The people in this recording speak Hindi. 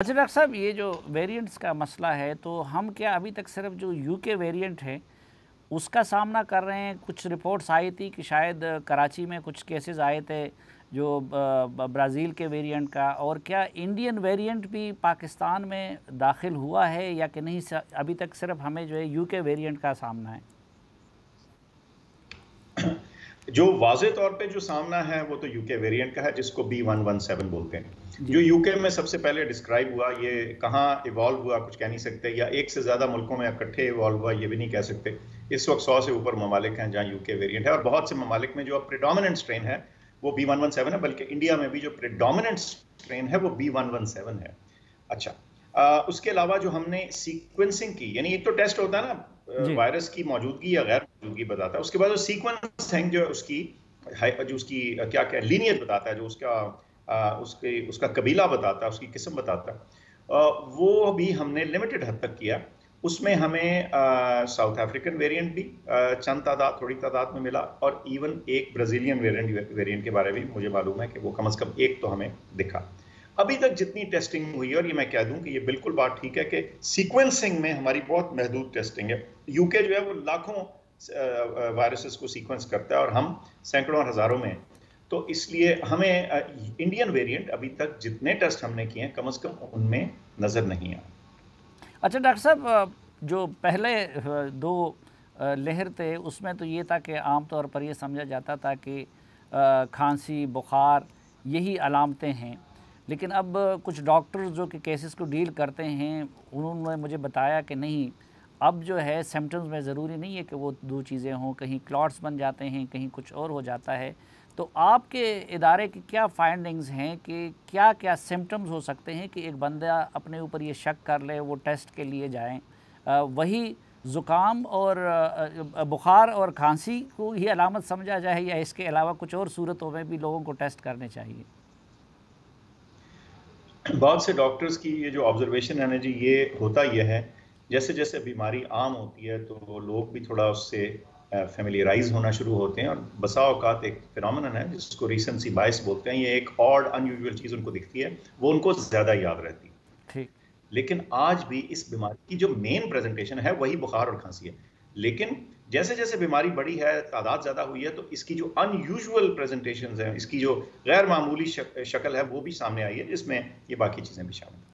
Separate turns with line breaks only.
अच्छा डॉक्टर साहब, ये जो वेरिएंट्स का मसला है, तो हम क्या अभी तक सिर्फ जो यूके वेरिएंट है उसका सामना कर रहे हैं? कुछ रिपोर्ट्स आई थी कि शायद कराची में कुछ केसेस आए थे जो ब्राज़ील के वेरिएंट का, और क्या इंडियन वेरिएंट भी पाकिस्तान में दाखिल हुआ है या कि नहीं? अभी तक सिर्फ हमें जो है यूके वेरिएंट का सामना है।
जो वाज़े तौर पे जो सामना है वो तो यूके वेरिएंट का है, जिसको B117 बोलते हैं, जो
जी।
यूके में सबसे पहले डिस्क्राइब हुआ। ये कहाँ इवॉल्व हुआ कुछ कह नहीं सकते, या एक से ज़्यादा मुल्कों में इकट्ठे इवॉल्व हुआ ये भी नहीं कह सकते। इस वक्त 100 से ऊपर ममालिक हैं जहाँ यूके वेरिएंट है, और बहुत से ममालिक में जो अब प्रेडोमिनेंट स्ट्रेन है वो B117 है, बल्कि इंडिया में भी जो प्रेडोमिनेंट स्ट्रेन है वो B117 है। अच्छा, उसके अलावा जो हमने सीक्वेंसिंग की, यानी एक तो टेस्ट होता है ना वायरस की मौजूदगी या गैर मौजूदगी बताता है, उसके बाद जो सीक्वेंसिंग जो उसकी क्या क्या लीनियज बताता है, जो उसका कबीला बताता है, उसकी किस्म बताता है, वो भी हमने लिमिटेड हद तक किया। उसमें हमें साउथ अफ्रीकन वेरिएंट भी थोड़ी तादाद में मिला, और इवन एक ब्राज़ीलियन वेरिएंट के बारे में मुझे मालूम है कि वो कम से कम एक तो हमें दिखा। अभी तक जितनी टेस्टिंग हुई है, और ये मैं कह दूं कि ये बिल्कुल बात ठीक है कि सीक्वेंसिंग में हमारी बहुत महदूद टेस्टिंग है। यूके जो है वो लाखों वायरसेस को सीक्वेंस करता है और हम सैकड़ों और हज़ारों में। तो इसलिए हमें इंडियन वेरिएंट अभी तक जितने टेस्ट हमने किए हैं कम से कम उनमें नज़र नहीं आया।
अच्छा डॉक्टर साहब, जो पहले दो लहर थे उसमें तो ये था कि आम तौर पर ये समझा जाता था कि खांसी बुखार यही अलामतें हैं, लेकिन अब कुछ डॉक्टर्स जो कि केसेस को डील करते हैं उन्होंने मुझे बताया कि नहीं, अब जो है सिम्टम्स में ज़रूरी नहीं है कि वो दो चीज़ें हों, कहीं क्लॉट्स बन जाते हैं, कहीं कुछ और हो जाता है। तो आपके इदारे की क्या फाइंडिंग्स हैं कि क्या क्या सिम्टम्स हो सकते हैं कि एक बंदा अपने ऊपर ये शक कर ले, वो टेस्ट के लिए जाएं? वही ज़ुकाम और बुखार और खांसी को ही अलामत समझा जाए, या इसके अलावा कुछ और सूरतों में भी लोगों को टेस्ट करने चाहिए?
बहुत से डॉक्टर्स की ये जो ऑब्जर्वेशन है ना जी, ये होता यह है जैसे जैसे बीमारी आम होती है तो लोग भी थोड़ा उससे फेमिलियराइज होना शुरू होते हैं, और बसा औकात एक फिनोमेनन है जिसको रीसेंसी बायस बोलते हैं। ये एक ऑड अनयूजुअल चीज़ उनको दिखती है, वो उनको ज़्यादा याद रहती है।
ठीक।
लेकिन आज भी इस बीमारी की जो मेन प्रेजेंटेशन है वही बुखार और खांसी है। लेकिन जैसे जैसे बीमारी बढ़ी है, तादाद ज़्यादा हुई है, तो इसकी जो अनयूजुअल प्रेजेंटेशन है, इसकी जो गैर मामूली शक्ल है वो भी सामने आई है, जिसमें ये बाकी चीज़ें भी शामिल हैं।